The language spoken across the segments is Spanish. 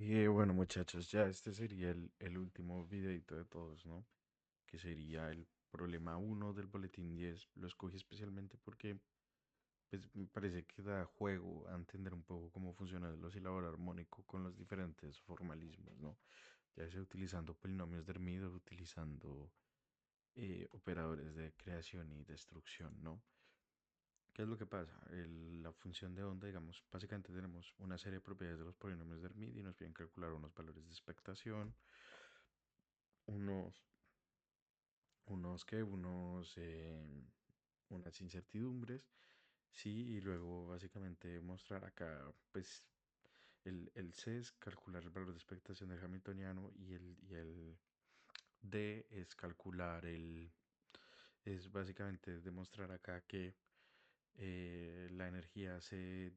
Bueno, muchachos, ya este sería el último videito de todos, ¿no? Que sería el problema uno del boletín 10. Lo escogí especialmente porque pues, me parece que da juego a entender un poco cómo funciona el oscilador armónico con los diferentes formalismos, ¿no? Ya sea utilizando polinomios de Hermite o utilizando operadores de creación y destrucción, ¿no? ¿Qué es lo que pasa? La función de onda, digamos, básicamente tenemos una serie de propiedades de los polinomios de Hermite y nos piden calcular unos valores de expectación, unos, unas incertidumbres, sí, y luego básicamente mostrar acá, pues, el C es calcular el valor de expectación del Hamiltoniano y el D es calcular es básicamente demostrar acá que la energía se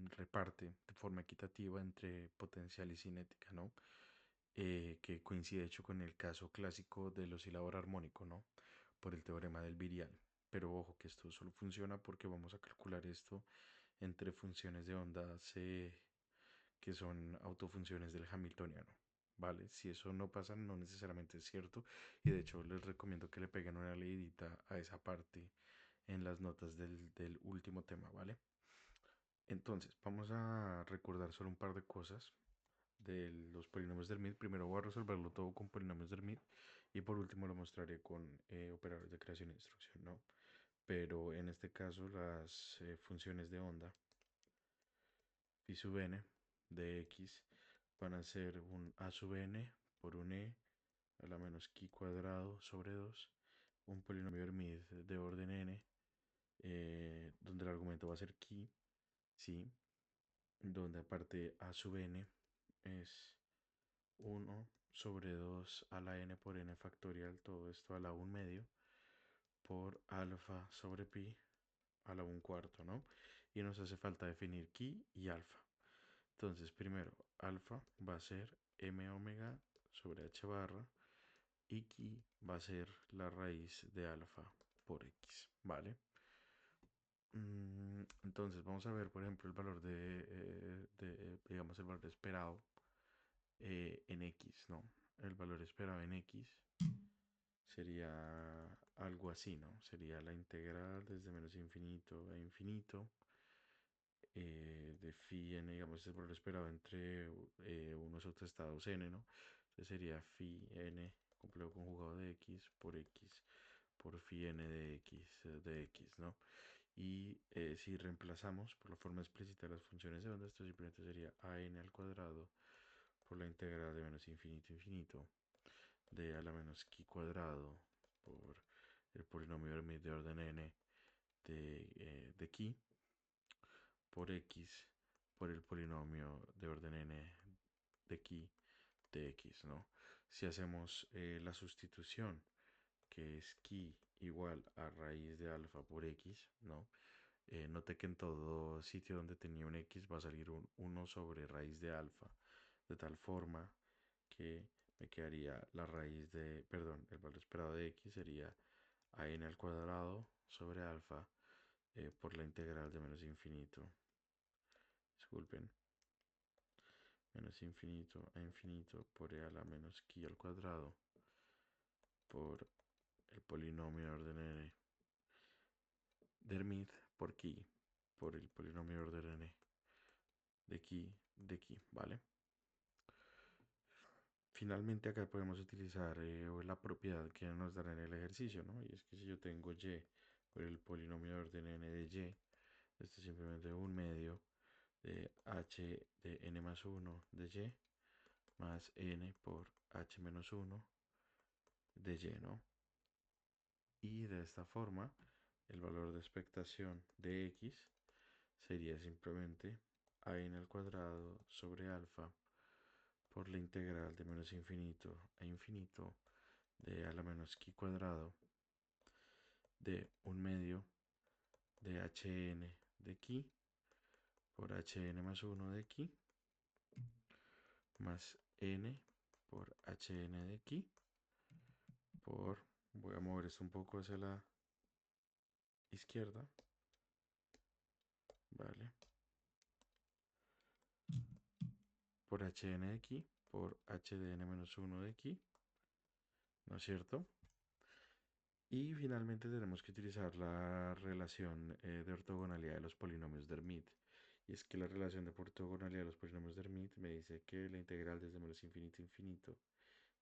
reparte de forma equitativa entre potencial y cinética, ¿no? Que coincide de hecho con el caso clásico del oscilador armónico, ¿no? Por el teorema del virial. Pero ojo que esto solo funciona porque vamos a calcular esto entre funciones de ondas que son autofunciones del Hamiltoniano. ¿Vale? Si eso no pasa, no necesariamente es cierto. Y de hecho, les recomiendo que le peguen una leidita a esa parte en las notas del último tema, ¿vale? Entonces, vamos a recordar solo un par de cosas de los polinomios de Hermite. Primero voy a resolverlo todo con polinomios de Hermite y por último lo mostraré con operadores de creación e instrucción, ¿no? Pero en este caso las funciones de onda phi sub n de x van a ser un a sub n por un e a la menos chi cuadrado sobre 2, un polinomio Hermite de orden n, donde el argumento va a ser chi, ¿sí? Donde aparte a sub n es 1 sobre 2 a la n por n factorial, todo esto a la 1 medio, por alfa sobre pi a la 1 cuarto, ¿no? Y nos hace falta definir chi y alfa. Entonces, primero, alfa va a ser m omega sobre h barra y chi va a ser la raíz de alfa por x, ¿vale? Entonces, vamos a ver, por ejemplo, el valor digamos, el valor esperado en x, ¿no? El valor esperado en x sería algo así, ¿no? Sería la integral desde menos infinito a infinito de phi n, digamos, el valor esperado entre unos estados n, ¿no? Entonces sería phi n complejo conjugado de x por phi n de x, ¿no? Y si reemplazamos por la forma explícita de las funciones de onda, esto simplemente sería a n al cuadrado por la integral de menos infinito a infinito de a la menos chi cuadrado por el polinomio Hermite de orden n de chi por x por el polinomio de orden n de chi de x, ¿no? Si hacemos la sustitución, que es chi igual a raíz de alfa por x, ¿no? Note que en todo sitio donde tenía un x va a salir un 1 sobre raíz de alfa, de tal forma que me quedaría la raíz de, perdón, el valor esperado de x sería a n al cuadrado sobre alfa por la integral de menos infinito, disculpen, menos infinito a infinito por e a la menos chi al cuadrado por el polinomio de orden n de Hermite por chi por el polinomio de orden n de chi, ¿vale? Finalmente acá podemos utilizar la propiedad que nos dará en el ejercicio, ¿no? Y es que si yo tengo y por el polinomio de orden n de y, esto es simplemente un medio de h de n más 1 de y más n por h menos 1 de y, ¿no? Y de esta forma, el valor de expectación de x sería simplemente a n al cuadrado sobre alfa por la integral de menos infinito a infinito de a la menos chi cuadrado de un medio de hn de chi por hn más 1 de chi más n por hn de chi por, voy a mover esto un poco hacia la izquierda, ¿vale? por hn de aquí por h de n-1 de aquí, ¿no es cierto? Y finalmente tenemos que utilizar la relación de ortogonalidad de los polinomios de Hermite. Y es que la relación de ortogonalidad de los polinomios de Hermite me dice que la integral desde menos infinito a infinito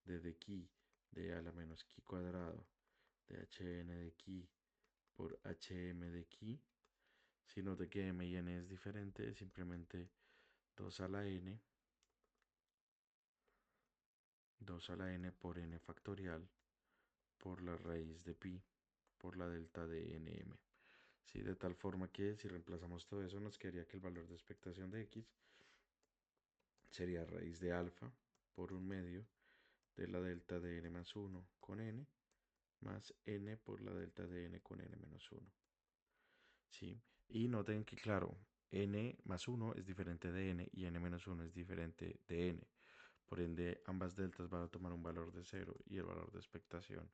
desde aquí de a la menos ki cuadrado de hn de ki por hm de ki, si no de que m y n es diferente, es simplemente 2 a la n, 2 a la n por n factorial por la raíz de pi por la delta de nm. ¿Sí? De tal forma que si reemplazamos todo eso nos quedaría que el valor de expectación de x sería raíz de alfa por un medio de la delta de n más 1 con n más n por la delta de n con n menos 1. ¿Sí? Y noten que, claro, n más 1 es diferente de n y n menos 1 es diferente de n. Por ende, ambas deltas van a tomar un valor de 0 y el valor de expectación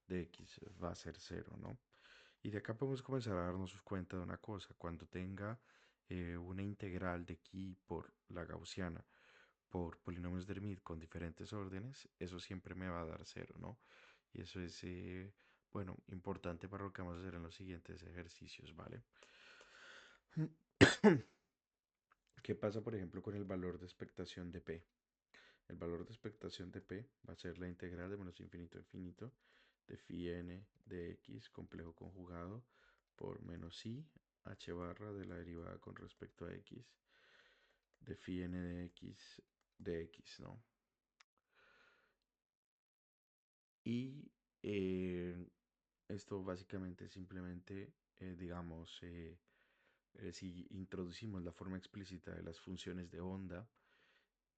de x va a ser 0, ¿no? Y de acá podemos comenzar a darnos cuenta de una cosa. Cuando tenga una integral de aquí por la gaussiana por polinomios de Hermite con diferentes órdenes, eso siempre me va a dar 0, ¿no? Y eso es, bueno, importante para lo que vamos a hacer en los siguientes ejercicios, ¿vale? ¿Qué pasa, por ejemplo, con el valor de expectación de P? El valor de expectación de P va a ser la integral de menos infinito a infinito de phi n de x complejo conjugado por menos i h barra de la derivada con respecto a x de phi n de x, ¿no? Y esto básicamente simplemente, digamos, si introducimos la forma explícita de las funciones de onda,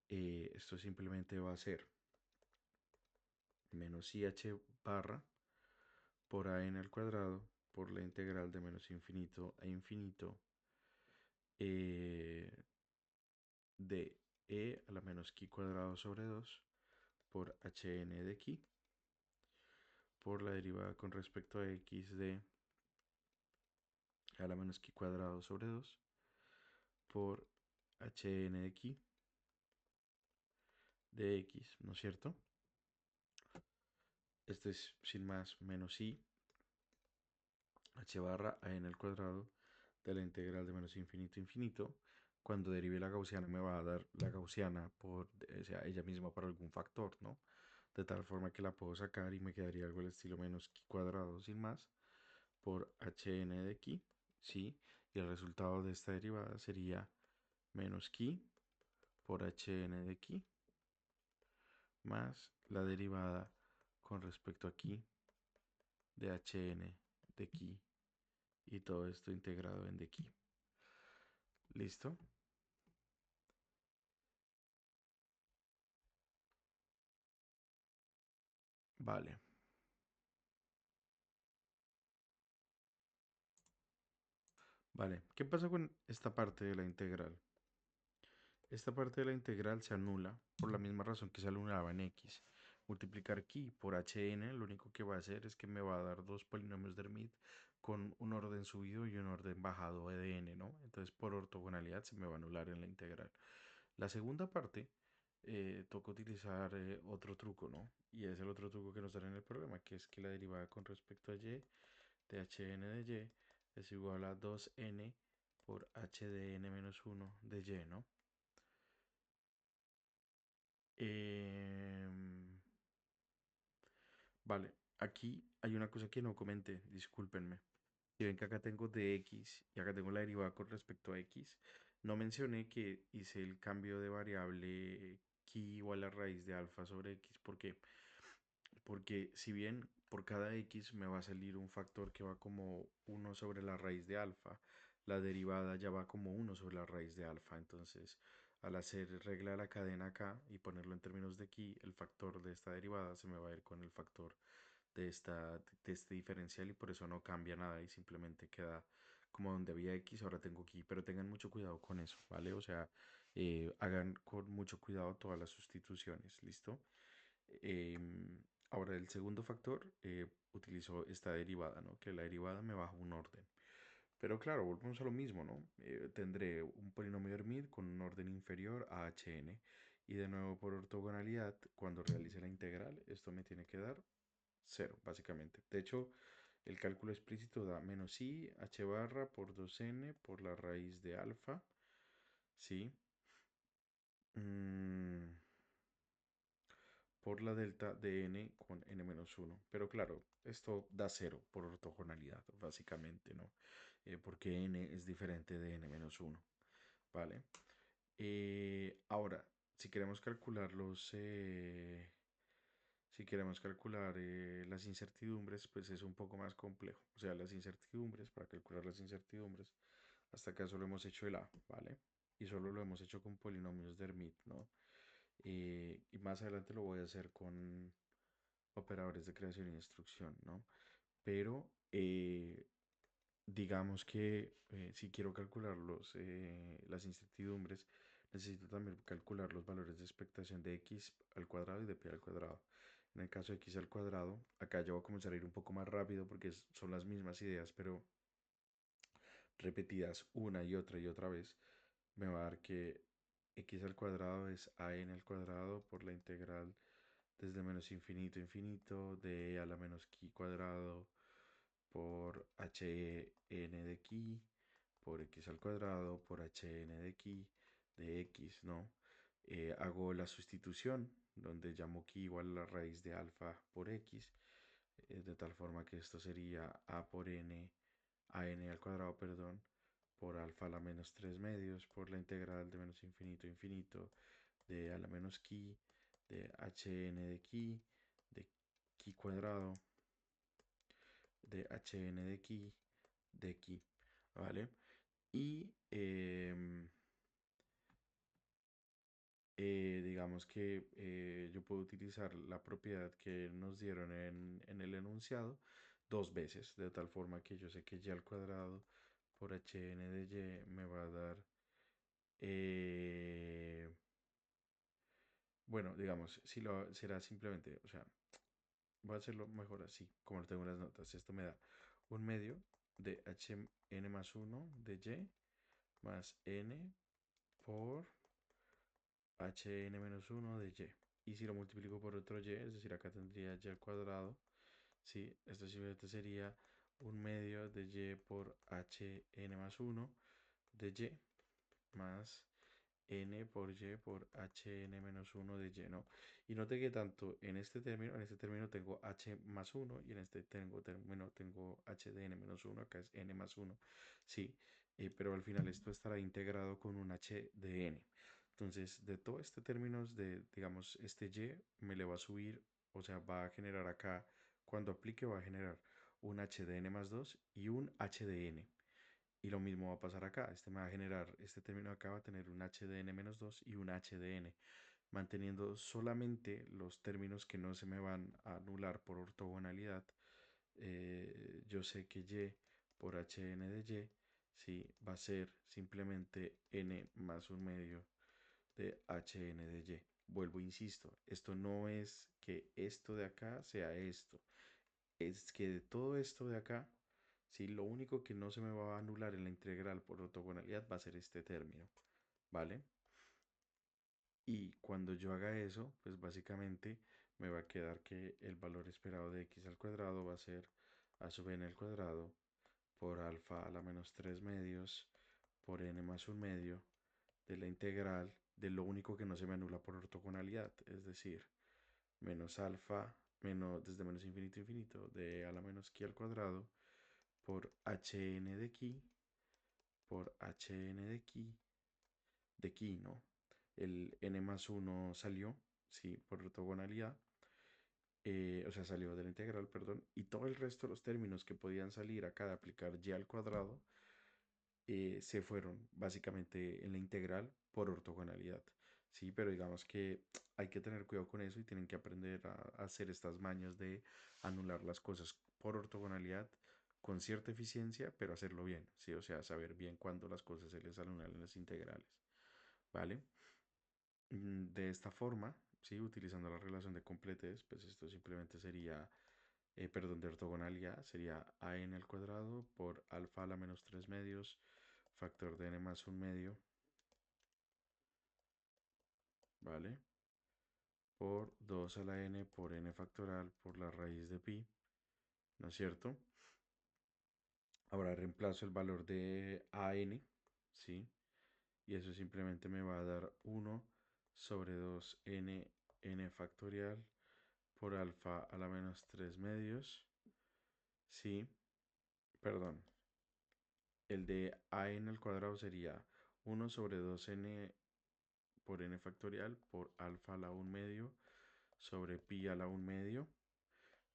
esto simplemente va a ser menos ih barra por a n al cuadrado por la integral de menos infinito a infinito eh, de e a la menos ki cuadrado sobre 2 por hn de ki por la derivada con respecto a x de a la menos ki cuadrado sobre 2 por hn de ki de x, ¿no es cierto? Esto es sin más menos i h barra a n al cuadrado de la integral de menos infinito a infinito. Cuando derive la gaussiana me va a dar la gaussiana por, o sea, ella misma por algún factor, ¿no? De tal forma que la puedo sacar y me quedaría algo del estilo menos ki cuadrado sin más por hn de ki, ¿sí? Y el resultado de esta derivada sería menos ki por hn de ki más la derivada con respecto a ki de hn de ki y todo esto integrado en de ki. ¿Listo? Vale. Vale. ¿Qué pasa con esta parte de la integral? Esta parte de la integral se anula por la misma razón que se anulaba en x. Multiplicar ki por hn lo único que va a hacer es que me va a dar dos polinomios de Hermite con un orden subido y un orden bajado de n, ¿no? Entonces por ortogonalidad se me va a anular en la integral. La segunda parte toca utilizar otro truco, ¿no? Y es el otro truco que nos da en el problema, que es que la derivada con respecto a y de hn de y es igual a 2n por h de n menos 1 de y, ¿no? Em, vale, aquí hay una cosa que no comenté, discúlpenme. Si ven que acá tengo dx y acá tengo la derivada con respecto a x, no mencioné que hice el cambio de variable ki igual a raíz de alfa sobre x. ¿Por qué? Porque si bien por cada x me va a salir un factor que va como 1 sobre la raíz de alfa, la derivada ya va como 1 sobre la raíz de alfa. Entonces, al hacer regla de la cadena acá y ponerlo en términos de aquí, el factor de esta derivada se me va a ir con el factor de este diferencial y por eso no cambia nada y simplemente queda como donde había x, ahora tengo aquí. Pero tengan mucho cuidado con eso, ¿vale? O sea, hagan con mucho cuidado todas las sustituciones, ¿listo? Ahora, el segundo factor, utilizo esta derivada, ¿no? Que la derivada me baja un orden. Pero claro, volvemos a lo mismo, ¿no? Tendré un polinomio Hermite con un orden inferior a hn. Y de nuevo por ortogonalidad, cuando realice la integral, esto me tiene que dar cero, básicamente. De hecho, el cálculo explícito da menos i h barra por 2n por la raíz de alfa, ¿sí? Mm, por la delta de n con n menos 1. Pero claro, esto da cero por ortogonalidad, básicamente, ¿no? Porque n es diferente de n menos 1, ¿vale? Ahora, si queremos calcular si queremos calcular las incertidumbres, pues es un poco más complejo. O sea, las incertidumbres, para calcular las incertidumbres, hasta acá solo hemos hecho el A, ¿vale? Y solo lo hemos hecho con polinomios de Hermite, ¿no? Y más adelante lo voy a hacer con operadores de creación y destrucción, ¿no? Pero digamos que si quiero calcular las incertidumbres, necesito también calcular los valores de expectación de x al cuadrado y de p al cuadrado. En el caso de x al cuadrado, acá yo voy a comenzar a ir un poco más rápido porque son las mismas ideas, pero repetidas una y otra vez, me va a dar que x al cuadrado es a n al cuadrado por la integral desde menos infinito a infinito de a la menos ki cuadrado por hn de ki por x al cuadrado por hn de ki de x, ¿no? Hago la sustitución donde llamo ki igual a la raíz de alfa por x, de tal forma que esto sería a por n, a n al cuadrado, perdón, por alfa a la menos 3 medios por la integral de menos infinito a infinito de a la menos ki de hn de ki cuadrado de hn de ki, ¿vale? Y digamos que yo puedo utilizar la propiedad que nos dieron en el enunciado dos veces, de tal forma que yo sé que y al cuadrado por hn de y me va a dar, eh, bueno, digamos, si lo será simplemente, o sea, voy a hacerlo mejor así, como lo tengo en las notas. Esto me da un medio de hn más 1 de y más n por hn menos 1 de y. Y si lo multiplico por otro y, es decir, acá tendría y al cuadrado, ¿sí? Esto simplemente sería un medio de y por hn más 1 de y más n por y por hn menos 1 de y, ¿no? Y note que tanto en este término tengo h más 1 y en este término tengo h de n menos 1, acá es n más 1, sí, pero al final esto estará integrado con un h de n. Entonces, de todo este términos de, digamos, este y me le va a subir, o sea, va a generar acá, cuando aplique va a generar un h de n más 2 y un h de n. Y lo mismo va a pasar acá. Este me va a generar, este término acá va a tener un HDN-2 y un HDN, manteniendo solamente los términos que no se me van a anular por ortogonalidad. Yo sé que y por hn de y, sí, va a ser simplemente n más un medio de hn de y. Vuelvo, insisto, esto no es que esto de acá sea esto, es que de todo esto de acá, sí, lo único que no se me va a anular en la integral por ortogonalidad va a ser este término, ¿vale? Y cuando yo haga eso, pues básicamente me va a quedar que el valor esperado de x al cuadrado va a ser a sub n al cuadrado por alfa a la menos 3 medios por n más un medio de la integral de lo único que no se me anula por ortogonalidad, es decir, menos alfa menos desde menos infinito a infinito de a la menos ki al cuadrado por hn de ki por hn de ki, ¿no? El n más 1 salió, sí, por ortogonalidad, o sea, salió de la integral, perdón, y todo el resto de los términos que podían salir acá de aplicar y al cuadrado se fueron básicamente en la integral por ortogonalidad. Sí, pero digamos que hay que tener cuidado con eso y tienen que aprender a hacer estas mañas de anular las cosas por ortogonalidad con cierta eficiencia, pero hacerlo bien, ¿sí? O sea, saber bien cuándo las cosas se les anulan en las integrales, ¿vale? De esta forma, ¿sí? Utilizando la relación de completés, pues esto simplemente sería perdón, de ortogonalidad sería a n al cuadrado por alfa a la menos 3 medios, factor de n más un medio, ¿vale? Por 2 a la n por n factorial por la raíz de pi, ¿no es cierto? Ahora reemplazo el valor de a n, ¿sí? Y eso simplemente me va a dar 1 sobre 2 n, n factorial por alfa a la menos 3 medios, ¿sí? Perdón, el de a n al cuadrado sería 1 sobre 2n por n factorial por alfa a la 1 medio sobre pi a la 1 medio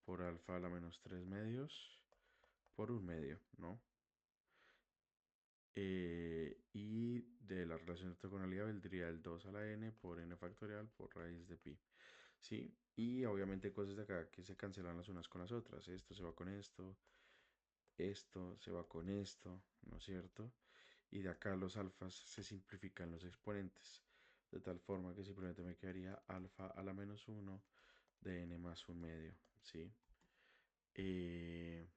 por alfa a la menos 3 medios por 1 medio, ¿no? Y de la relación de ortogonalidad vendría el 2 a la n por n factorial por raíz de pi, ¿sí? Y obviamente cosas de acá que se cancelan las unas con las otras. Esto se va con esto se va con esto, ¿no es cierto? Y de acá los alfas se simplifican los exponentes, de tal forma que simplemente me quedaría alfa a la menos uno de n más un medio, ¿sí? Eh,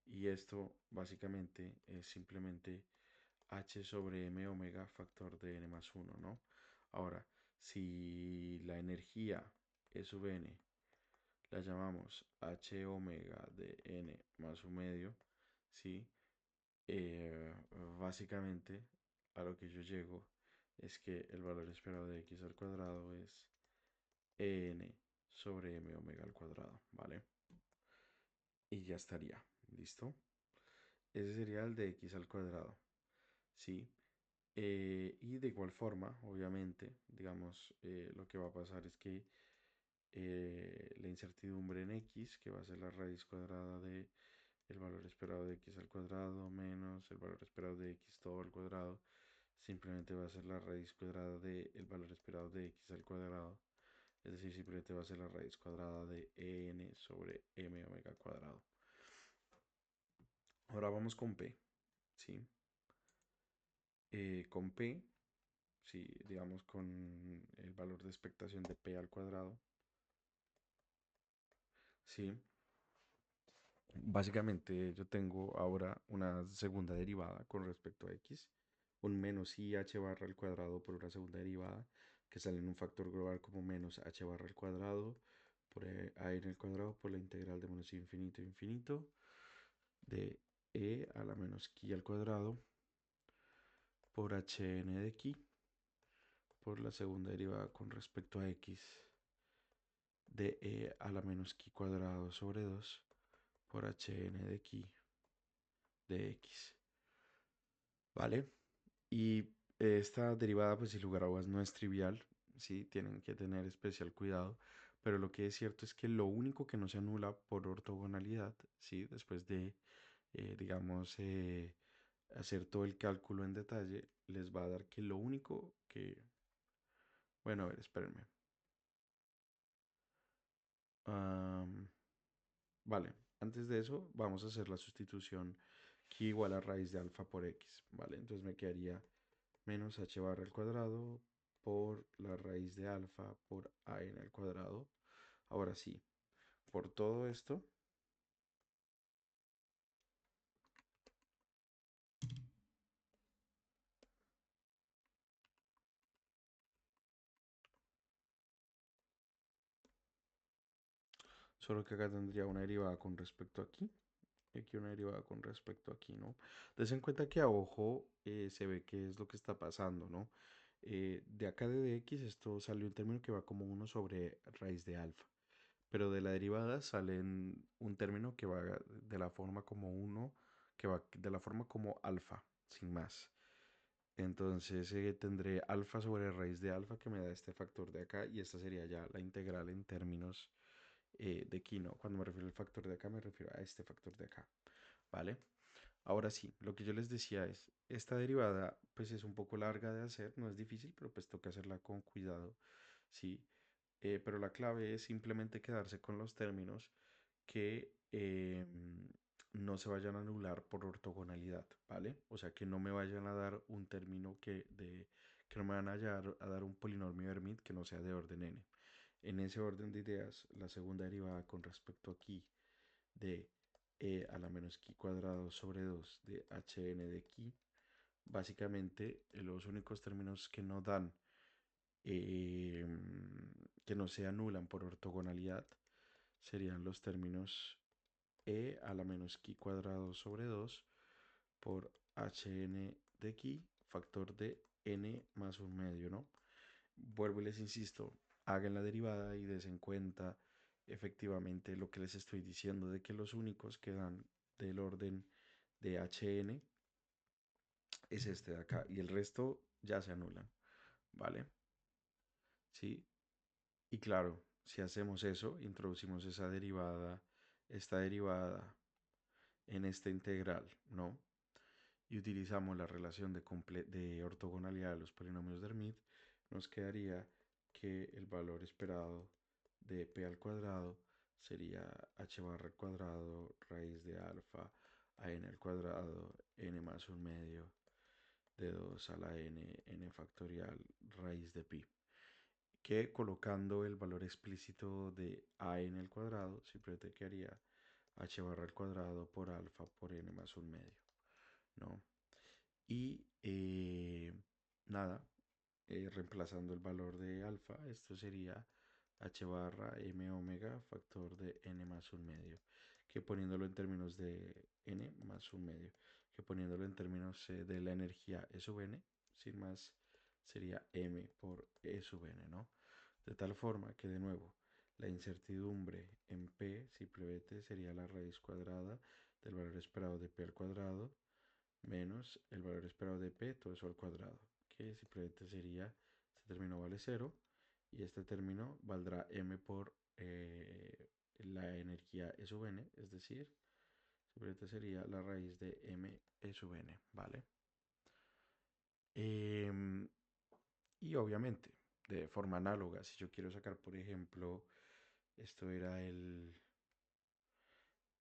y esto básicamente es simplemente h sobre m omega factor de n más uno, ¿no? Ahora, si la energía E sub n la llamamos h omega de n más un medio, ¿sí? Eh, Básicamente a lo que yo llego es que el valor esperado de x al cuadrado es n sobre m omega al cuadrado, ¿vale? Y ya estaría, ¿listo? Ese sería el de x al cuadrado, ¿sí? Y de igual forma, obviamente, digamos, lo que va a pasar es que la incertidumbre en x, que va a ser la raíz cuadrada de el valor esperado de x al cuadrado menos el valor esperado de x todo al cuadrado, simplemente va a ser la raíz cuadrada del valor esperado de x al cuadrado, es decir, simplemente va a ser la raíz cuadrada de n sobre m omega al cuadrado. Ahora vamos con p, ¿sí? Con p, sí, digamos con el valor de expectación de p al cuadrado, ¿sí? Básicamente yo tengo ahora una segunda derivada con respecto a x, un menos i h barra al cuadrado por una segunda derivada que sale en un factor global como menos h barra al cuadrado por a en el cuadrado por la integral de menos infinito a infinito de e a la menos ki al cuadrado por hn de ki por la segunda derivada con respecto a x de e a la menos ki cuadrado sobre 2 por hn de ki de x, ¿vale? Y esta derivada, pues sin lugar a dudas, no es trivial, ¿sí? Tienen que tener especial cuidado, pero lo que es cierto es que lo único que no se anula por ortogonalidad, ¿sí? Después de, digamos, hacer todo el cálculo en detalle, les va a dar que lo único que... Bueno, a ver, espérenme. Am, vale, antes de eso vamos a hacer la sustitución que igual a raíz de alfa por x, ¿vale? Entonces me quedaría menos h barra al cuadrado por la raíz de alfa por a n al cuadrado. Ahora sí, por todo esto, solo que acá tendría una derivada con respecto aquí y aquí una derivada con respecto aquí, ¿no? Des en cuenta que a ojo se ve qué es lo que está pasando, ¿no? De acá de dx esto salió un término que va como 1 sobre raíz de alfa, pero de la derivada sale un término que va de la forma como 1, que va de la forma como alfa, sin más. Entonces tendré alfa sobre raíz de alfa que me da este factor de acá y esta sería ya la integral en términos de aquí, ¿no? Cuando me refiero al factor de acá me refiero a este factor de acá, ¿vale? Ahora sí, lo que yo les decía es, esta derivada pues es un poco larga de hacer, no es difícil, pero pues toca hacerla con cuidado, ¿sí? Pero la clave es simplemente quedarse con los términos que no se vayan a anular por ortogonalidad, ¿vale? O sea, que no me vayan a dar un término que no me van a dar un polinomio Hermite que no sea de orden n. En ese orden de ideas, la segunda derivada con respecto aquí de E a la menos Ki cuadrado sobre 2 de Hn de Ki. Básicamente, los únicos términos que no dan, eh, que no se anulan por ortogonalidad, serían los términos E a la menos Ki cuadrado sobre 2 por Hn de Ki, factor de n más un medio, ¿no? Vuelvo y les insisto, hagan la derivada y des en cuenta efectivamente lo que les estoy diciendo de que los únicos que dan del orden de Hn es este de acá y el resto ya se anulan, ¿vale? Sí, y claro, si hacemos eso, introducimos esta derivada en esta integral, ¿no? Y utilizamos la relación de ortogonalidad de los polinomios de Hermite, nos quedaría que el valor esperado de p al cuadrado sería h barra al cuadrado raíz de alfa a n al cuadrado n más un medio de 2 a la n factorial raíz de pi, que colocando el valor explícito de a n al cuadrado simplemente quedaría h barra al cuadrado por alfa por n más un medio, ¿no? Y nada, reemplazando el valor de alfa, esto sería h barra m omega factor de n más un medio, que poniéndolo en términos de n más un medio, que poniéndolo en términos de la energía E sub n, sin más, sería m por E sub n, ¿no? De tal forma que de nuevo, la incertidumbre en p simplemente sería la raíz cuadrada del valor esperado de p al cuadrado menos el valor esperado de p, todo eso al cuadrado, que simplemente sería, este término vale 0 y este término valdrá m por la energía E sub n, es decir, simplemente sería la raíz de m E sub n, ¿vale? Em, y obviamente, de forma análoga, si yo quiero sacar, por ejemplo, esto era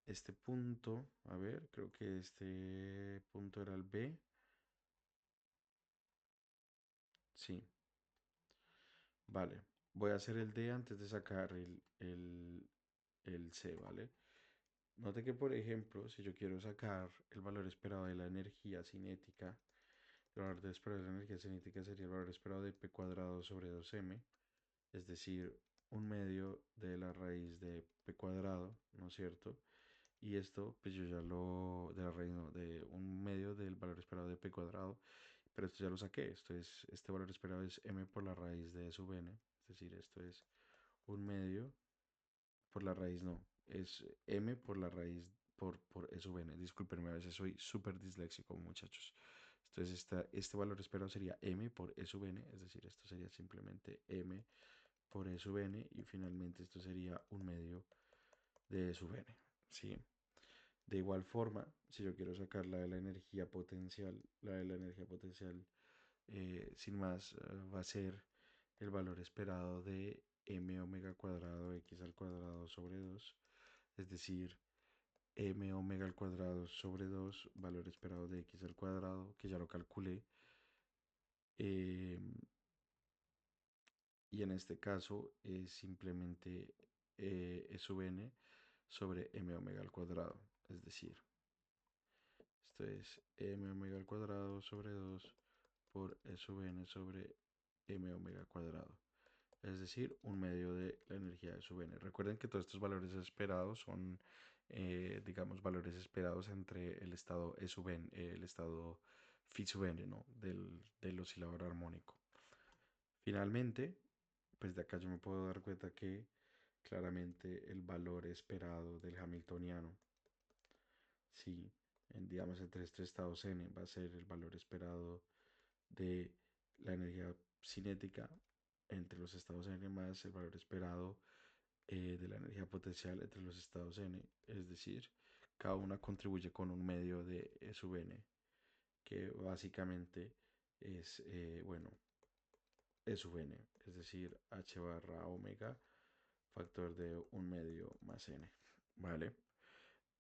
este punto, a ver, creo que este punto era el B, sí, vale, voy a hacer el D antes de sacar el C, ¿vale? Note que, por ejemplo, si yo quiero sacar el valor esperado de la energía cinética, el valor esperado de la energía cinética sería el valor esperado de P cuadrado sobre 2m, es decir, un medio de la raíz de P cuadrado, ¿no es cierto? Y esto, pues yo ya lo, de la raíz, no, de un medio del valor esperado de P cuadrado, pero esto ya lo saqué, este valor esperado es m por la raíz de E sub n, es decir, esto es un medio por la raíz, no, es m por la raíz por E sub n, discúlpenme, a veces soy súper disléxico, muchachos. Entonces este valor esperado sería m por E sub n, es decir, esto sería simplemente m por E sub n y finalmente esto sería un medio de E sub n, ¿sí? De igual forma, si yo quiero sacar la de la energía potencial sin más, va a ser el valor esperado de m omega cuadrado x al cuadrado sobre 2, es decir, m omega al cuadrado sobre 2 valor esperado de x al cuadrado, que ya lo calculé, eh, y en este caso es simplemente e sub n sobre m omega al cuadrado, es decir, esto es m omega al cuadrado sobre 2 por e sub n sobre m omega cuadrado. Es decir, un medio de la energía de sub n. Recuerden que todos estos valores esperados son, digamos, valores esperados entre el estado E sub n, el estado phi sub n, ¿no? Del oscilador armónico. Finalmente, pues de acá yo me puedo dar cuenta que claramente el valor esperado del hamiltoniano, sí, digamos entre estos estados n, va a ser el valor esperado de la energía cinética entre los estados n más el valor esperado de la energía potencial entre los estados n, es decir, cada una contribuye con un medio de E sub n, que básicamente es, bueno, E sub n, es decir, h barra omega, factor de un medio más n, ¿vale?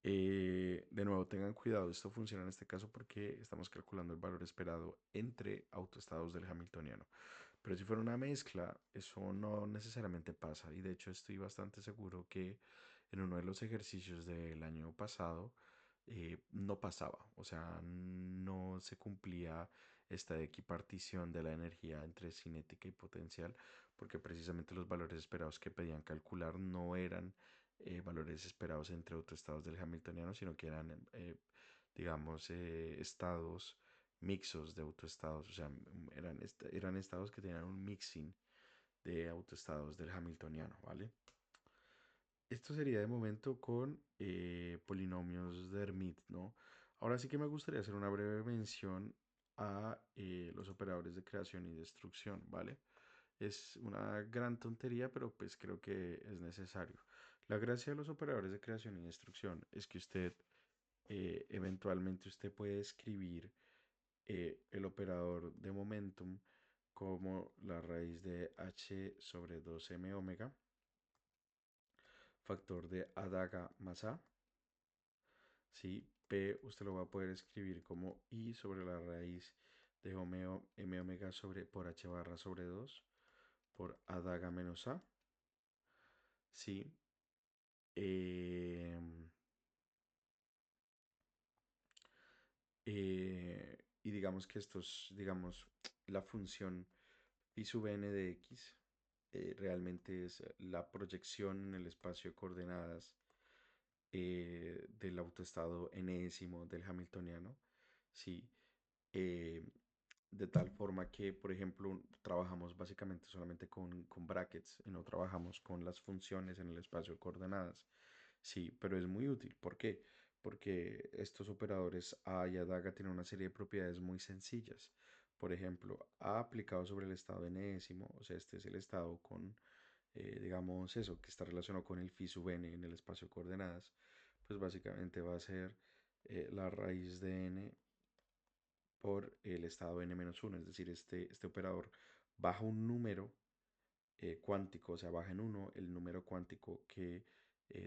De nuevo, tengan cuidado, esto funciona en este caso porque estamos calculando el valor esperado entre autoestados del hamiltoniano. Pero si fuera una mezcla, eso no necesariamente pasa. Y de hecho estoy bastante seguro que en uno de los ejercicios del año pasado no pasaba, o sea, no se cumplía esta equipartición de la energía entre cinética y potencial, porque precisamente los valores esperados que pedían calcular no eran valores esperados entre autoestados del Hamiltoniano, sino que eran, digamos, estados mixos de autoestados, o sea, eran estados que tenían un mixing de autoestados del Hamiltoniano, ¿vale? Esto sería de momento con polinomios de Hermite, ¿no? Ahora sí que me gustaría hacer una breve mención a los operadores de creación y destrucción, ¿vale? Es una gran tontería, pero pues creo que es necesario. La gracia de los operadores de creación y destrucción es que usted, eventualmente usted puede escribir el operador de momentum como la raíz de h sobre 2m omega, factor de a daga más a, ¿sí? P usted lo va a poder escribir como I sobre la raíz de m omega sobre por h barra sobre 2 por a daga menos a, ¿sí? Eh, y digamos que esto es, digamos, la función pi sub n de x realmente es la proyección en el espacio de coordenadas del autoestado enésimo del hamiltoniano, ¿sí? Eh, de tal forma que, por ejemplo, trabajamos básicamente solamente con brackets y no trabajamos con las funciones en el espacio de coordenadas. Sí, pero es muy útil. ¿Por qué? Porque estos operadores A y ADAGA tienen una serie de propiedades muy sencillas. Por ejemplo, A aplicado sobre el estado enésimo, o sea, este es el estado con, digamos, eso, que está relacionado con el phi sub n en el espacio de coordenadas, pues básicamente va a ser la raíz de n por el estado n-1, es decir, este operador baja un número cuántico, o sea, baja en uno el número cuántico que,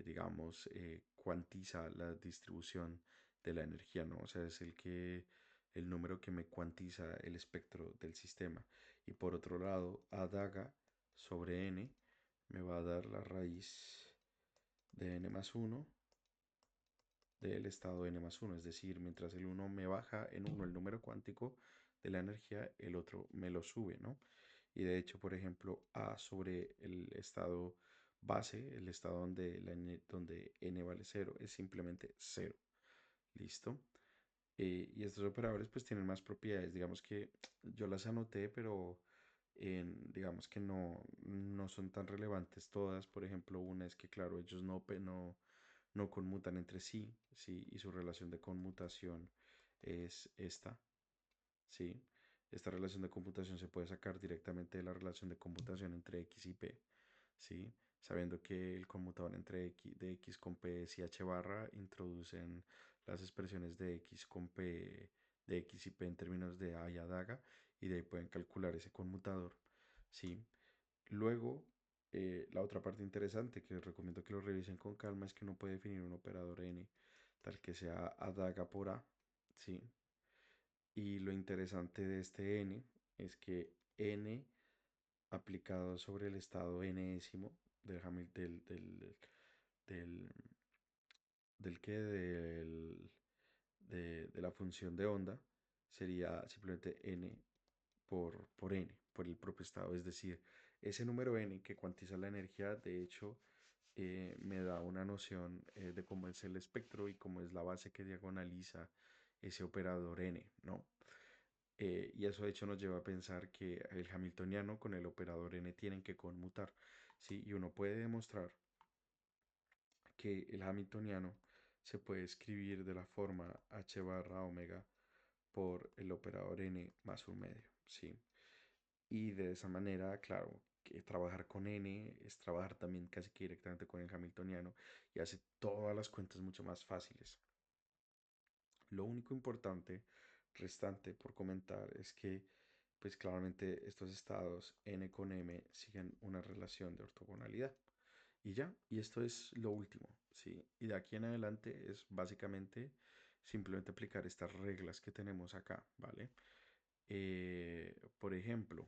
digamos, cuantiza la distribución de la energía, ¿no? O sea, es el número que me cuantiza el espectro del sistema. Y por otro lado, a daga sobre n me va a dar la raíz de n más uno del estado n más uno, es decir, mientras el uno me baja en uno el número cuántico de la energía, el otro me lo sube, ¿no? Y de hecho, por ejemplo, A sobre el estado base, el estado donde n vale cero, es simplemente cero. ¿Listo? Y estos operadores pues tienen más propiedades. Digamos que yo las anoté, pero digamos que no son tan relevantes todas. Por ejemplo, una es que, claro, ellos no conmutan entre sí, ¿sí? Y su relación de conmutación es esta, ¿sí? Esta relación de computación se puede sacar directamente de la relación de computación entre x y p, ¿sí? Sabiendo que el conmutador entre x, de x con p es h barra, introducen las expresiones de x con p, de x y p en términos de a y a daga, y de ahí pueden calcular ese conmutador, ¿sí? Luego, la otra parte interesante que les recomiendo que lo revisen con calma es que uno puede definir un operador n tal que sea a daga por a, ¿sí? Y lo interesante de este n es que n aplicado sobre el estado enésimo del, del, de la función de onda sería simplemente n por n, por el propio estado. Es decir, ese número n que cuantiza la energía, de hecho, me da una noción de cómo es el espectro y cómo es la base que diagonaliza ese operador n, ¿no? Y eso de hecho nos lleva a pensar que el hamiltoniano con el operador n tienen que conmutar, ¿sí? Y uno puede demostrar que el hamiltoniano se puede escribir de la forma h barra omega por el operador n más un medio, ¿sí? Y de esa manera, claro, que trabajar con n es trabajar también casi que directamente con el hamiltoniano y hace todas las cuentas mucho más fáciles. Lo único importante restante por comentar es que, pues claramente estos estados n con m siguen una relación de ortogonalidad. Y ya, y esto es lo último, ¿sí? Y de aquí en adelante es básicamente simplemente aplicar estas reglas que tenemos acá, ¿vale? Por ejemplo,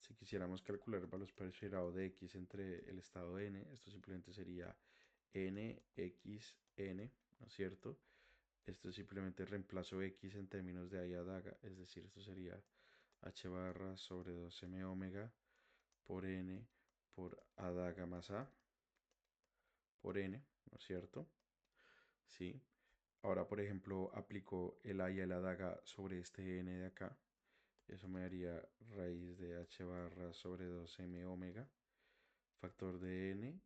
si quisiéramos calcular el valor esperado de x entre el estado n, esto simplemente sería nxn, ¿no es cierto? Esto simplemente reemplazo x en términos de a y a daga, es decir, esto sería h barra sobre 2m omega por n por a daga más a por n, ¿no es cierto? Sí. Ahora, por ejemplo, aplico el a y la daga sobre este n de acá. Eso me daría raíz de h barra sobre 2m omega, factor de n,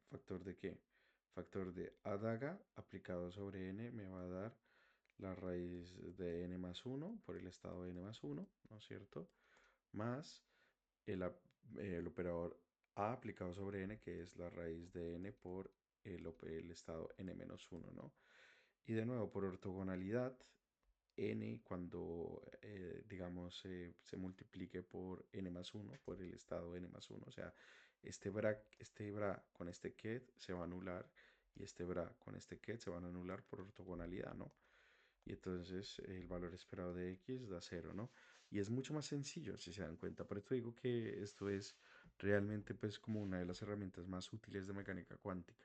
¿factor de qué? Factor de a daga aplicado sobre n me va a dar la raíz de n más 1 por el estado de n más 1, ¿no es cierto? Más el, el operador a aplicado sobre n, que es la raíz de n por el estado n menos 1, ¿no? Y de nuevo, por ortogonalidad, n cuando, digamos, se multiplique por n más 1, por el estado n más 1, o sea, este bra con este ket se va a anular y este bra con este ket se van a anular por ortogonalidad, ¿no? Y entonces el valor esperado de x da 0, ¿no? Y es mucho más sencillo, si se dan cuenta. Por esto digo que esto es realmente pues como una de las herramientas más útiles de mecánica cuántica.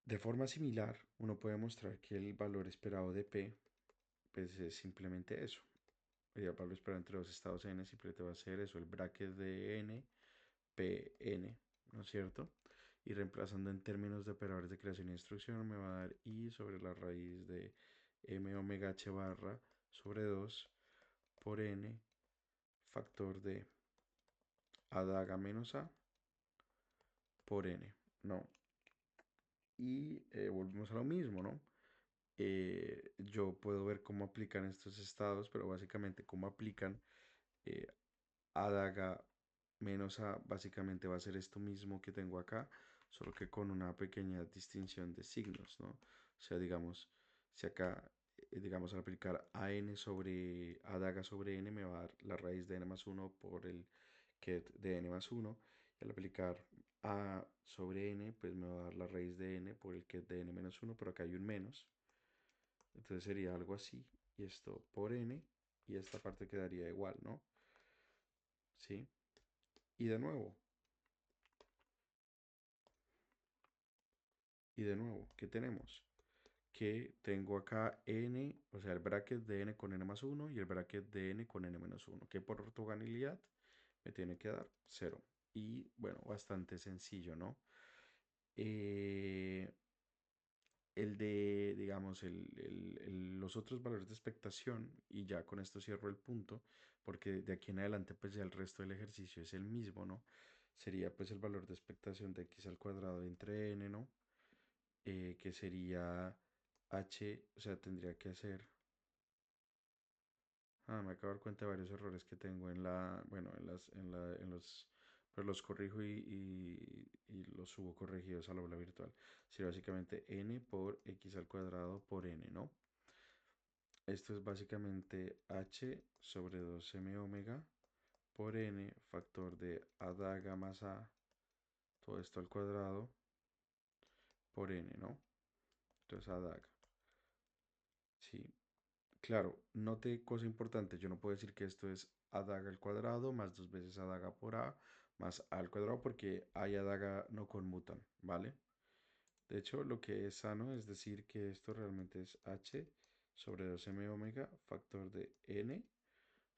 De forma similar, uno puede mostrar que el valor esperado de P pues es simplemente eso. El valor esperado entre dos estados n simplemente va a ser eso, el bracket de n, Pn, ¿no es cierto? Y reemplazando en términos de operadores de creación e instrucción me va a dar i sobre la raíz de m omega h barra sobre 2 por n factor de a daga menos a por n, ¿no? Y volvemos a lo mismo, ¿no? Yo puedo ver cómo aplican estos estados, pero básicamente cómo aplican eh, a daga menos a, básicamente va a ser esto mismo que tengo acá, solo que con una pequeña distinción de signos, ¿no? O sea, digamos, si acá, digamos, al aplicar a n sobre a daga sobre n me va a dar la raíz de n más 1 por el ket de n más 1, y al aplicar a sobre n, pues me va a dar la raíz de n por el ket de n menos 1, pero acá hay un menos, entonces sería algo así, y esto por n, y esta parte quedaría igual, ¿no? ¿Sí? Y de nuevo, ¿qué tenemos? Que tengo acá n, o sea, el bracket de n con n más 1 y el bracket de n con n menos 1, que por ortogonalidad me tiene que dar 0. Y bueno, bastante sencillo, ¿no? Eh, el de, digamos, los otros valores de expectación, y ya con esto cierro el punto, porque de aquí en adelante pues ya el resto del ejercicio es el mismo, ¿no? Sería pues el valor de expectación de x al cuadrado entre n, ¿no? Que sería h, o sea, tendría que hacer... me acabo de dar cuenta de varios errores que tengo en la, bueno, en los, pero los corrijo y los subo corregidos al aula virtual. Sería básicamente n por x al cuadrado por n, ¿no? Esto es básicamente h sobre 2m omega por n factor de a daga más a, todo esto al cuadrado por n, ¿no? Entonces a daga. Sí, claro, note cosa importante, yo no puedo decir que esto es a daga al cuadrado más dos veces a daga por a más a al cuadrado porque a y a daga no conmutan, ¿vale? De hecho, lo que es sano es decir que esto realmente es h sobre 2m omega factor de n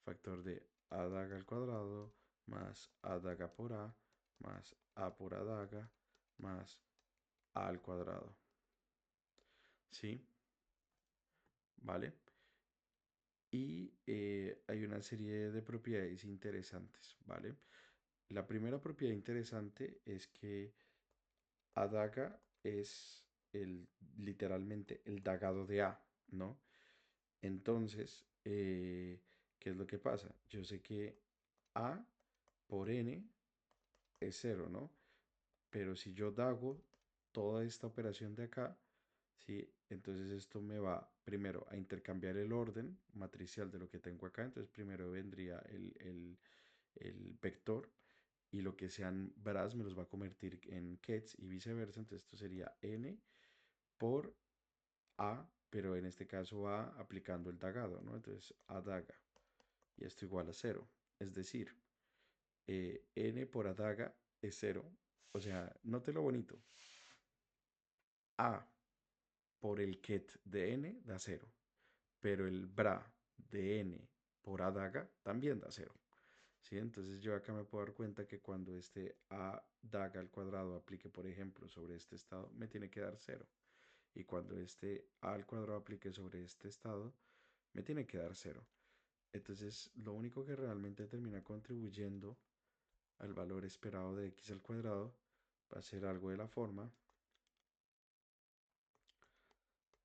factor de a daga al cuadrado más a daga por a más a por a daga más a al cuadrado. ¿Sí? ¿Vale? Y hay una serie de propiedades interesantes, ¿vale? La primera propiedad interesante es que a daga es literalmente el dagado de A, ¿no? Entonces, ¿qué es lo que pasa? Yo sé que A por N es cero, ¿no? Pero si yo dago toda esta operación de acá, ¿sí? Entonces esto me va primero a intercambiar el orden matricial de lo que tengo acá. Entonces primero vendría el vector y lo que sean bras me los va a convertir en kets y viceversa. Entonces esto sería n por a, pero en este caso a aplicando el dagado, ¿no? Entonces a daga y esto igual a cero. Es decir, n por a daga es cero. O sea, note lo bonito. A por el ket de n da cero, pero el bra de n por a daga también da cero. ¿Sí? Entonces yo acá me puedo dar cuenta que cuando este a daga al cuadrado aplique, por ejemplo, sobre este estado, me tiene que dar cero. Y cuando este a al cuadrado aplique sobre este estado, me tiene que dar cero. Entonces, lo único que realmente termina contribuyendo al valor esperado de x al cuadrado va a ser algo de la forma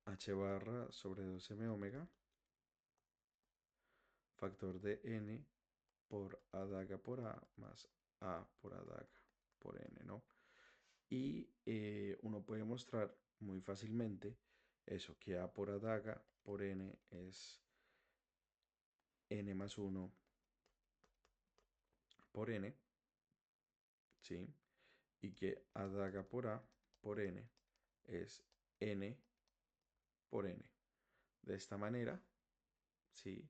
h barra sobre 2m omega, factor de n por a daga por a más a por a daga por n, ¿no? Y uno puede mostrar muy fácilmente eso, que a por a daga por n es n más 1 por n, ¿sí? Y que a daga por a por n es n por n. De esta manera, ¿sí?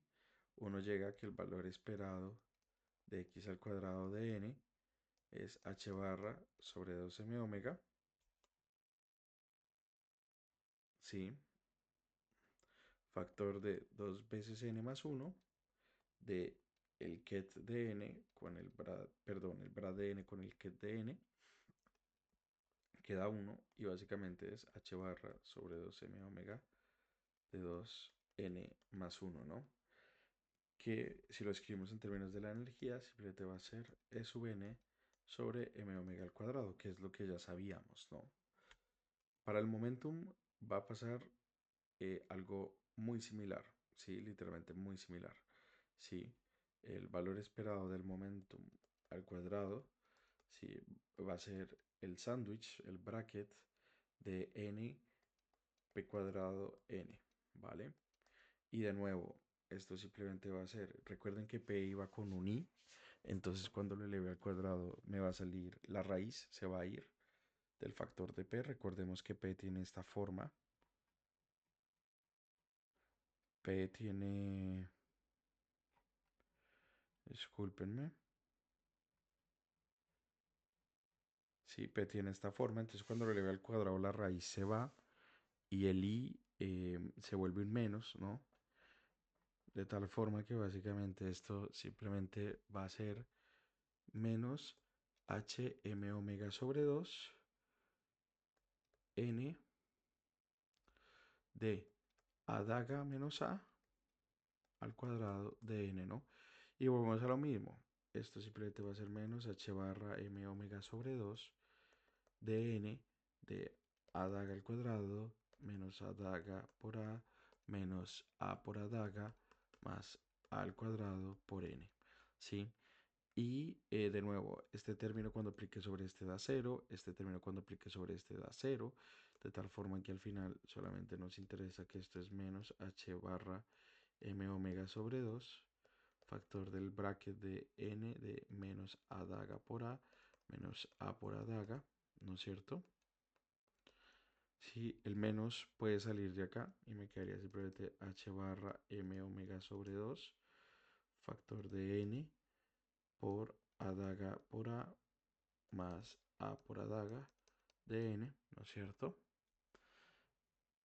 Uno llega a que el valor esperado de x al cuadrado de n es h barra sobre 2m omega, ¿sí? Factor de 2 veces n más 1 de el ket de n con el bra, perdón, el bra de n con el ket de n, queda 1 y básicamente es h barra sobre 2m omega de 2n más 1, ¿no? Que si lo escribimos en términos de la energía, simplemente va a ser E sub n sobre m omega al cuadrado, que es lo que ya sabíamos, ¿no? Para el momentum va a pasar algo muy similar, ¿sí? Literalmente muy similar, ¿sí? El valor esperado del momentum al cuadrado, ¿sí? Va a ser el sándwich, el bracket de n p cuadrado n, ¿vale? Y de nuevo, esto simplemente va a ser, recuerden que p iba con un i, entonces cuando lo eleve al cuadrado me va a salir la raíz, se va a ir del factor de p. Recordemos que p tiene esta forma. P tiene, discúlpenme, sí, p tiene esta forma, entonces cuando lo eleve al cuadrado la raíz se va y el i se vuelve un menos, ¿no? De tal forma que básicamente esto simplemente va a ser menos hm omega sobre 2 n de a daga menos a al cuadrado de n, ¿no? Y volvemos a lo mismo. Esto simplemente va a ser menos h barra m omega sobre 2 de n de a daga al cuadrado menos a daga por a menos a por a daga más a al cuadrado por n, ¿sí? Y de nuevo, este término cuando aplique sobre este da 0, este término cuando aplique sobre este da 0, de tal forma que al final solamente nos interesa que esto es menos h barra m omega sobre 2, factor del bracket de n de menos a daga por a menos a por a daga, ¿no es cierto? Si el menos puede salir de acá y me quedaría simplemente h barra m omega sobre 2, factor de n por a daga por a más a por a daga de n, ¿no es cierto?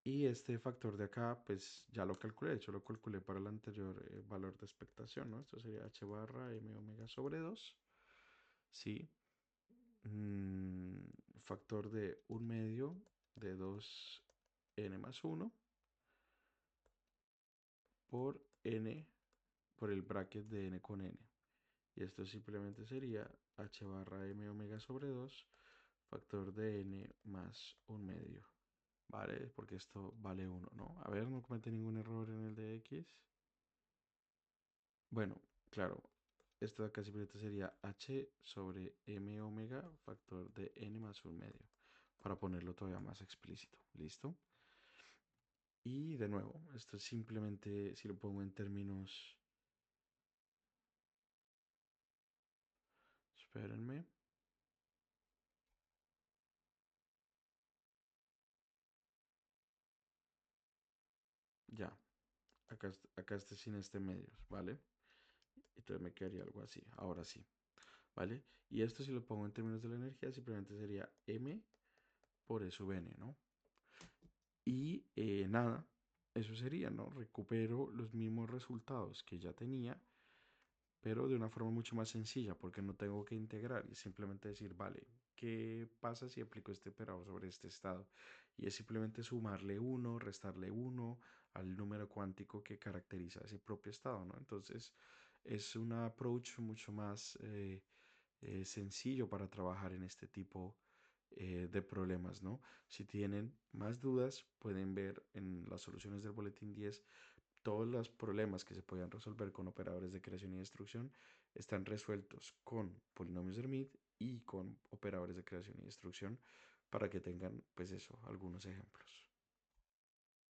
Y este factor de acá, pues ya lo calculé, de hecho lo calculé para el anterior valor de expectación, ¿no? Esto sería h barra m omega sobre 2, ¿sí? Mm, factor de un medio de 2n más 1 por n, por el bracket de n con n. Y esto simplemente sería h barra m omega sobre 2, factor de n más un medio. ¿Vale? Porque esto vale 1, ¿no? A ver, no comete ningún error en el de x. Bueno, claro, esto de acá simplemente sería h sobre m omega factor de n más un medio, para ponerlo todavía más explícito. ¿Listo? Y de nuevo, esto simplemente, si lo pongo en términos, espérenme, ya, acá está sin este medio, ¿vale? Entonces me quedaría algo así, ahora sí, ¿vale? Y esto si lo pongo en términos de la energía, simplemente sería m por E sub n, ¿no? Y nada, eso sería, ¿no? Recupero los mismos resultados que ya tenía, pero de una forma mucho más sencilla, porque no tengo que integrar y simplemente decir, vale, ¿qué pasa si aplico este operador sobre este estado? Y es simplemente sumarle uno, restarle uno al número cuántico que caracteriza ese propio estado, ¿no? Entonces, es un approach mucho más sencillo para trabajar en este tipo de problemas, ¿no? Si tienen más dudas, pueden ver en las soluciones del boletín 10 todos los problemas que se podían resolver con operadores de creación y destrucción están resueltos con polinomios de Hermite y con operadores de creación y destrucción para que tengan, pues eso, algunos ejemplos.